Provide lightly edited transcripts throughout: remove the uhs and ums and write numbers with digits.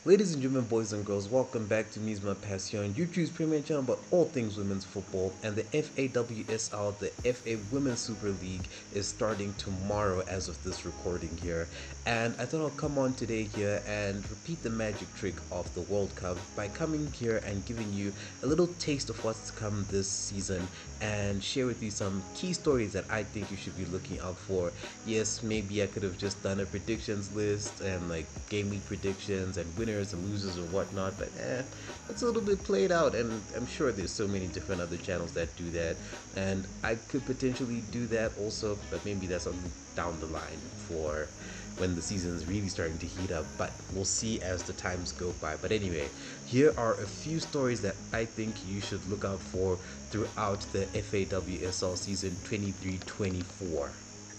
Ladies and gentlemen, boys and girls, welcome back to Misma Passion, YouTube's premier channel about all things women's football. And the FAWSL, the FA Women's Super League, is starting tomorrow as of this recording here. And I thought I'll come on today here and repeat the magic trick of the World Cup by coming here and giving you a little taste of what's to come this season and share with you some key stories that I think you should be looking out for. Yes, maybe I could have just done a predictions list and like game week predictions and winners and losers and whatnot, but that's a little bit played out, and I'm sure there's so many different other channels that do that, and I could potentially do that also, but maybe that's something down the line for when the season is really starting to heat up, but we'll see as the times go by. But anyway, here are a few stories that I think you should look out for throughout the FAWSL season 23-24.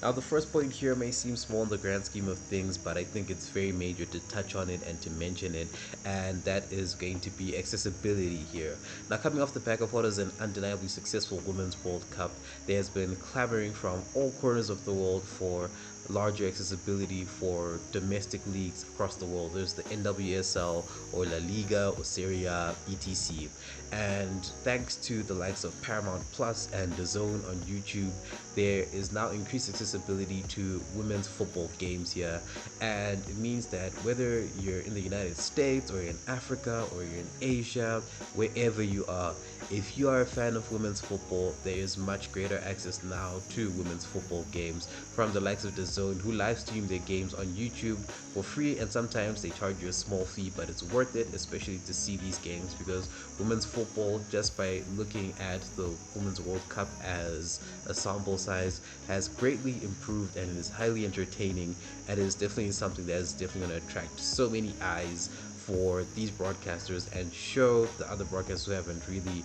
Now, the first point here may seem small in the grand scheme of things, but I think it's very major to touch on it and to mention it, and that is going to be accessibility here. Now, coming off the back of what is an undeniably successful Women's World Cup, there has been clamoring from all corners of the world for larger accessibility for domestic leagues across the world. There's the NWSL or La Liga or Serie A, etc. And thanks to the likes of Paramount Plus and DAZN on YouTube, there is now increased accessibility to women's football games here. And it means that whether you're in the United States or in Africa or you're in Asia, wherever you are, if you are a fan of women's football, there is much greater access now to women's football games from the likes of DAZN, who live stream their games on YouTube for free, and sometimes they charge you a small fee, but it's worth it, especially to see these games, because women's football, just by looking at the Women's World Cup as a sample size, has greatly improved and is highly entertaining, and is definitely something that is definitely going to attract so many eyes for these broadcasters and show the other broadcasters who haven't really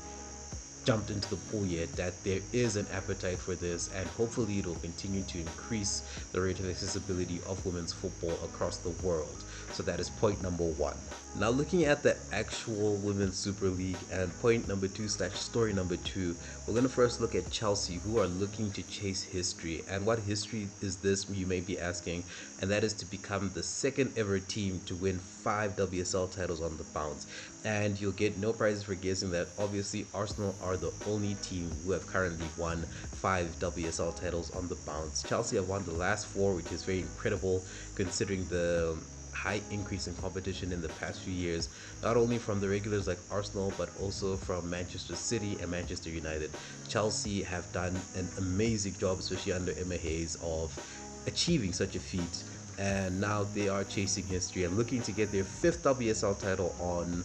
jumped into the pool yet that there is an appetite for this, and hopefully it'll continue to increase the rate of accessibility of women's football across the world. So that is point number one. Now, looking at the actual Women's Super League and point number two slash story number two, we're going to first look at Chelsea, who are looking to chase history. And what history is this, you may be asking? And that is to become the second ever team to win 5 WSL titles on the bounce. And you'll get no prizes for guessing that. Obviously, Arsenal are the only team who have currently won 5 WSL titles on the bounce. Chelsea have won the last 4, which is very incredible considering the high increase in competition in the past few years, not only from the regulars like Arsenal, but also from Manchester City and Manchester United. Chelsea have done an amazing job, especially under Emma Hayes, of achieving such a feat, and now they are chasing history and looking to get their 5th WSL title on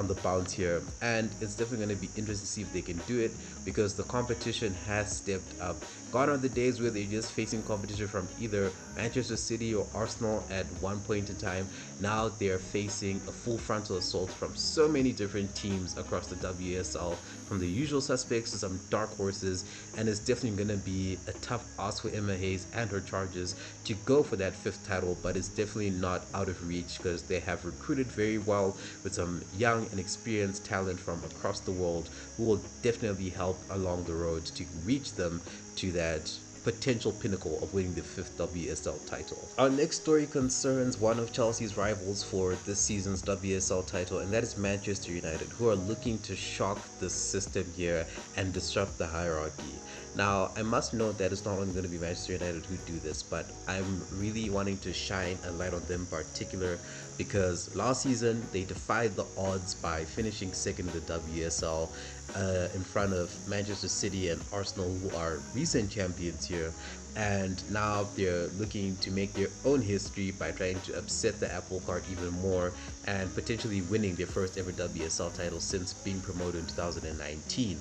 the bounce here. And it's definitely going to be interesting to see if they can do it, because the competition has stepped up. Gone are the days where they're just facing competition from either Manchester City or Arsenal at one point in time. Now they're facing a full frontal assault from so many different teams across the WSL, from the usual suspects to some dark horses, and it's definitely going to be a tough ask for Emma Hayes and her charges to go for that 5th title, but it's definitely not out of reach because they have recruited very well with some young and experienced talent from across the world who will definitely help along the road to reach them to that potential pinnacle of winning the 5th WSL title. Our next story concerns one of Chelsea's rivals for this season's WSL title, and that is Manchester United, who are looking to shock the system here and disrupt the hierarchy. Now, I must note that it's not only going to be Manchester United who do this, but I'm really wanting to shine a light on them in particular, because last season they defied the odds by finishing 2nd in the WSL in front of Manchester City and Arsenal, who are recent champions here. And now they're looking to make their own history by trying to upset the apple cart even more and potentially winning their first ever WSL title since being promoted in 2019.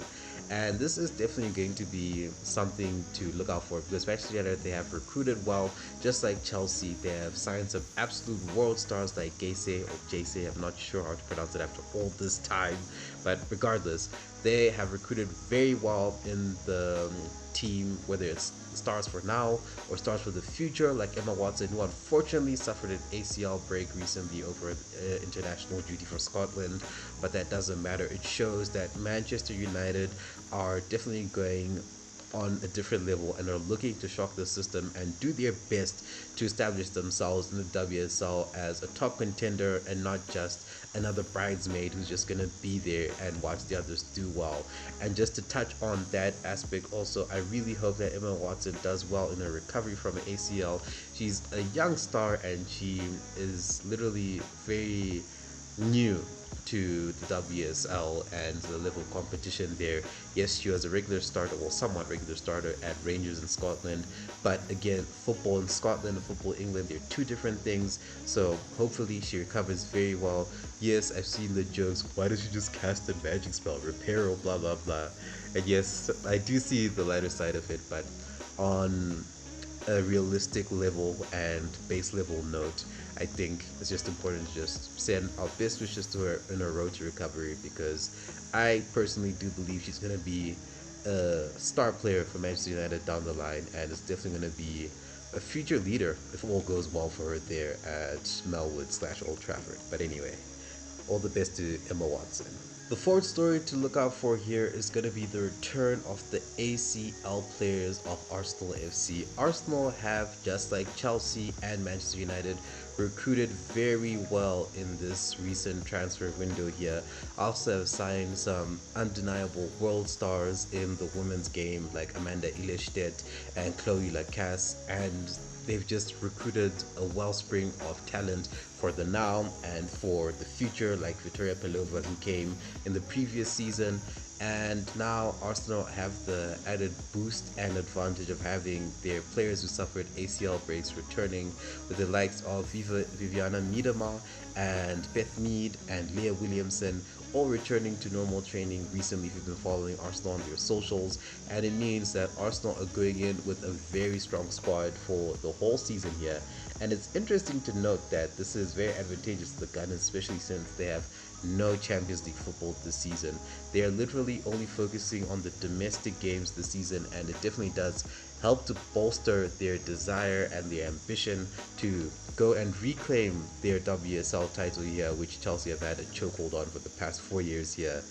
And this is definitely going to be something to look out for, because Manchester United, they have recruited well, just like Chelsea. They have signed some absolute world stars like Gayse or Jayce, I'm not sure how to pronounce it after all this time, but regardless, they have recruited very well in the team, whether it's stars for now or stars for the future, like Emma Watson, who unfortunately suffered an ACL break recently over international duty for Scotland, but that doesn't matter. It shows that Manchester United are definitely going on a different level and are looking to shock the system and do their best to establish themselves in the WSL as a top contender and not just another bridesmaid who's just going to be there and watch the others do well. And just to touch on that aspect also, I really hope that Emma Watson does well in her recovery from an ACL. She's a young star and she is literally very new to the WSL and the level of competition there. Yes, she was a regular starter, well, somewhat regular starter at Rangers in Scotland, but again, football in Scotland and football in England, they're two different things. So hopefully she recovers very well. Yes, I've seen the jokes, why don't you just cast a magic spell, repair or blah blah blah. And yes, I do see the lighter side of it, but on a realistic level and base level note, I think it's just important to just send our best wishes to her in her road to recovery, because I personally do believe she's going to be a star player for Manchester United down the line, and it's definitely going to be a future leader if all goes well for her there at Melwood/Old Trafford. But anyway, all the best to Emma Watson. The fourth story to look out for here is going to be the return of the ACL players of Arsenal FC. Arsenal have, just like Chelsea and Manchester United, recruited very well in this recent transfer window here. Also have signed some undeniable world stars in the women's game like Amanda Ilestedt and Chloe Lacasse, and they've just recruited a wellspring of talent for the now and for the future, like Victoria Pelova, who came in the previous season. And now Arsenal have the added boost and advantage of having their players who suffered ACL breaks returning, with the likes of Viviana Miedema and Beth Mead and Leah Williamson all returning to normal training recently. If you've been following Arsenal on their socials, and it means that Arsenal are going in with a very strong squad for the whole season here. And it's interesting to note that this is very advantageous to the Gunners, especially since they have no Champions League football this season. They are literally only focusing on the domestic games this season, and it definitely does help to bolster their desire and their ambition to go and reclaim their WSL title here, which Chelsea have had a chokehold on for the past 4 years here.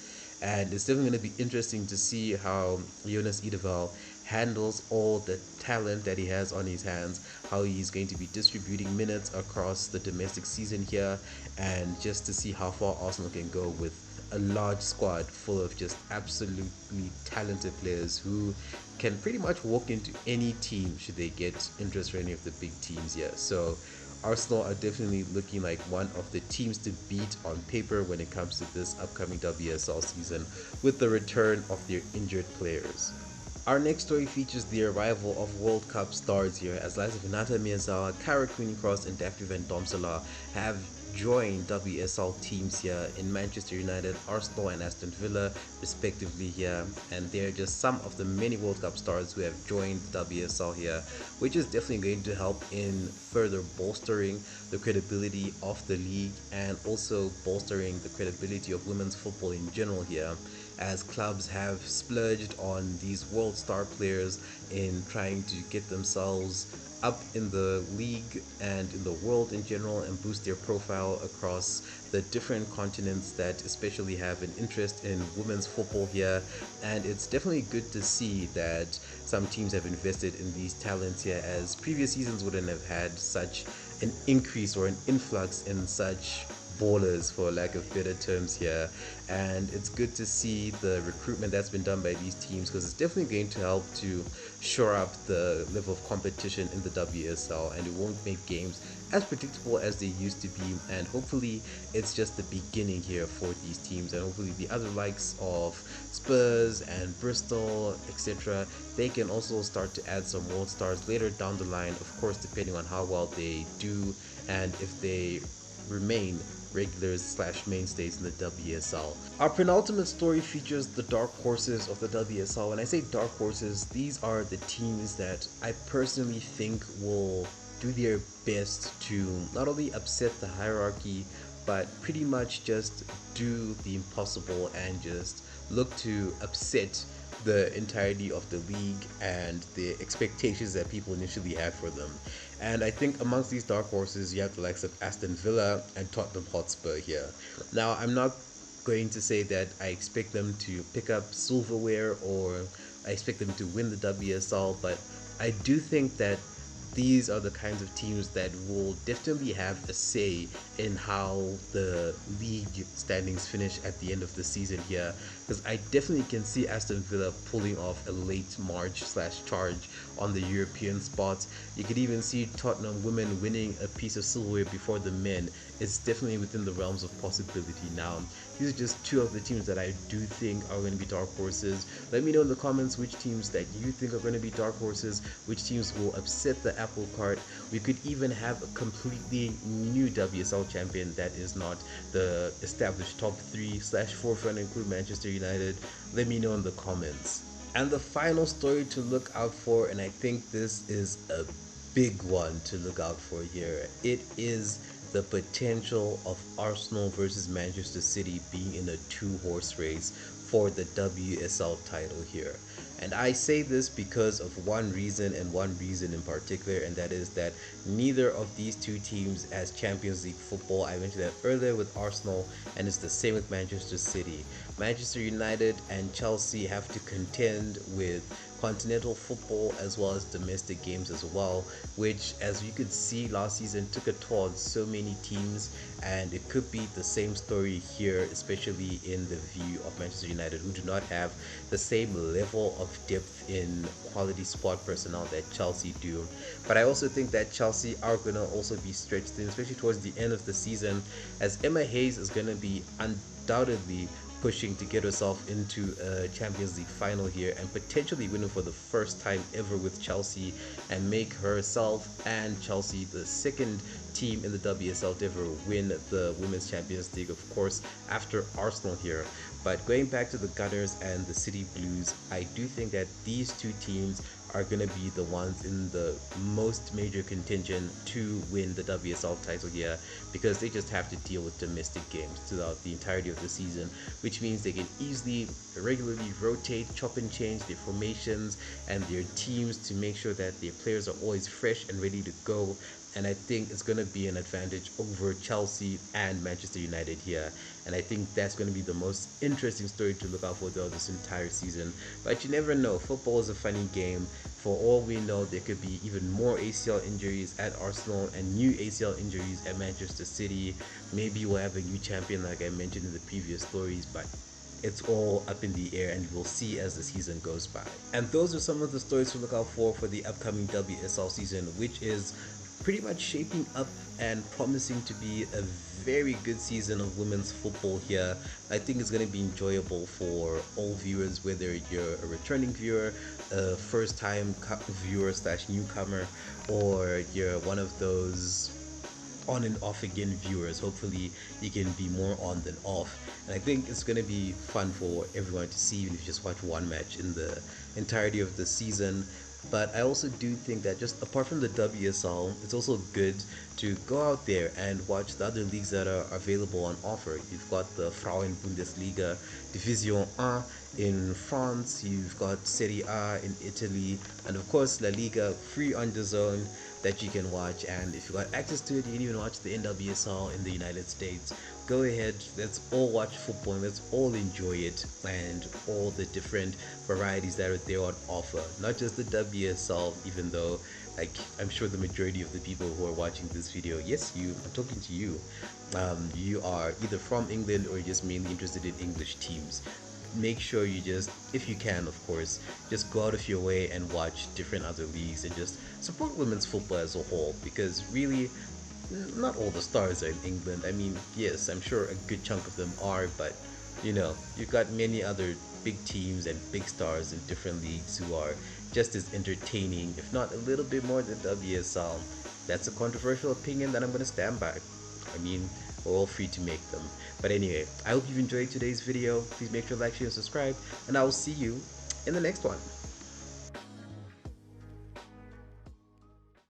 And it's definitely going to be interesting to see how Jonas Edeval handles all the talent that he has on his hands, how he's going to be distributing minutes across the domestic season here, and just to see how far Arsenal can go with a large squad full of just absolutely talented players who can pretty much walk into any team should they get interest for any of the big teams here. So Arsenal are definitely looking like one of the teams to beat on paper when it comes to this upcoming WSL season, with the return of their injured players. Our next story features the arrival of World Cup stars here, as likes of Hinata Miyazawa, Kara Cooney-Cross, and Daphne Van Domsela have joined WSL teams here in Manchester United, Arsenal, and Aston Villa respectively here. And they're just some of the many World Cup stars who have joined WSL here, which is definitely going to help in further bolstering the credibility of the league and also bolstering the credibility of women's football in general here, as clubs have splurged on these world star players in trying to get themselves up in the league and in the world in general and boost their profile across the different continents that especially have an interest in women's football here. And it's definitely good to see that some teams have invested in these talents here, as previous seasons wouldn't have had such an increase or an influx in such ballers, for lack of better terms here. And it's good to see the recruitment that's been done by these teams, because it's definitely going to help to shore up the level of competition in the WSL, and it won't make games as predictable as they used to be. And hopefully it's just the beginning here for these teams, and hopefully the other likes of Spurs and Bristol, etc., they can also start to add some world stars later down the line, of course depending on how well they do and if they remain regulars/mainstays in the WSL. Our penultimate story features the dark horses of the WSL. When I say dark horses, these are the teams that I personally think will do their best to not only upset the hierarchy, but pretty much just do the impossible and just look to upset the entirety of the league and the expectations that people initially had for them. And I think amongst these dark horses, you have the likes of Aston Villa and Tottenham Hotspur here. Now, I'm not going to say that I expect them to pick up silverware or I expect them to win the WSL, but I do think that these are the kinds of teams that will definitely have a say in how the league standings finish at the end of the season here, because I definitely can see Aston Villa pulling off a late March slash charge on the European spots. You could even see Tottenham women winning a piece of silverware before the men. It's definitely within the realms of possibility now. These are just two of the teams that I do think are going to be dark horses. Let me know in the comments which teams that you think are going to be dark horses, which teams will upset the apple cart. We could even have a completely new WSL champion that is not the established top 3/4 if you want to include Manchester United. Let me know in the comments. And the final story to look out for, and I think this is a big one to look out for here, it is the potential of Arsenal versus Manchester City being in a two-horse race for the WSL title here. And I say this because of one reason, and one reason in particular, and that is that neither of these two teams as Champions League football. I mentioned that earlier with Arsenal, and it's the same with Manchester City. Manchester United and Chelsea have to contend with continental football as well as domestic games as well, which, as you could see last season, took a toll on so many teams, and it could be the same story here, especially in the view of Manchester United, who do not have the same level of depth in quality squad personnel that Chelsea do. But I also think that Chelsea are going to also be stretched thin, especially towards the end of the season, as Emma Hayes is going to be undoubtedly pushing to get herself into a Champions League final here, and potentially winning for the first time ever with Chelsea, and make herself and Chelsea the second team in the WSL to ever win the Women's Champions League, of course, after Arsenal here. But going back to the Gunners and the City Blues, I do think that these two teams are going to be the ones in the most major contention to win the WSL title here, because they just have to deal with domestic games throughout the entirety of the season, which means they can easily regularly rotate, chop and change their formations and their teams to make sure that their players are always fresh and ready to go. And I think it's going to be an advantage over Chelsea and Manchester United here. And I think that's going to be the most interesting story to look out for throughout this entire season. But you never know. Football is a funny game. For all we know, there could be even more ACL injuries at Arsenal and new ACL injuries at Manchester City. Maybe we'll have a new champion like I mentioned in the previous stories, but it's all up in the air, and we'll see as the season goes by. And those are some of the stories to look out for the upcoming WSL season, which is pretty much shaping up and promising to be a very good season of women's football here. I think it's going to be enjoyable for all viewers, whether you're a returning viewer, a first-time viewer slash newcomer, or you're one of those on and off again viewers. Hopefully you can be more on than off, and I think it's going to be fun for everyone to see, even if you just watch one match in the entirety of the season. But I also do think that just apart from the WSL, it's also good to go out there and watch the other leagues that are available on offer. You've got the Frauen Bundesliga, Division 1 in France, you've got Serie A in Italy, and of course La Liga free on the zone that you can watch. And if you got access to it, you can even watch the NWSL in the United States. Go ahead, let's all watch football and let's all enjoy it, and all the different varieties that are there on offer. Not just the WSL, even though like I'm sure the majority of the people who are watching this video, yes, I'm talking to you, you are either from England or just mainly interested in English teams. Make sure you just, if you can of course, just go out of your way and watch different other leagues and just support women's football as a whole, because really not all the stars are in England. I mean, yes, I'm sure a good chunk of them are, but you know, you've got many other big teams and big stars in different leagues who are just as entertaining, if not a little bit more than WSL. That's a controversial opinion that I'm going to stand by. I mean, we're all free to make them. But anyway, I hope you've enjoyed today's video. Please make sure to like, share, and subscribe, and I will see you in the next one.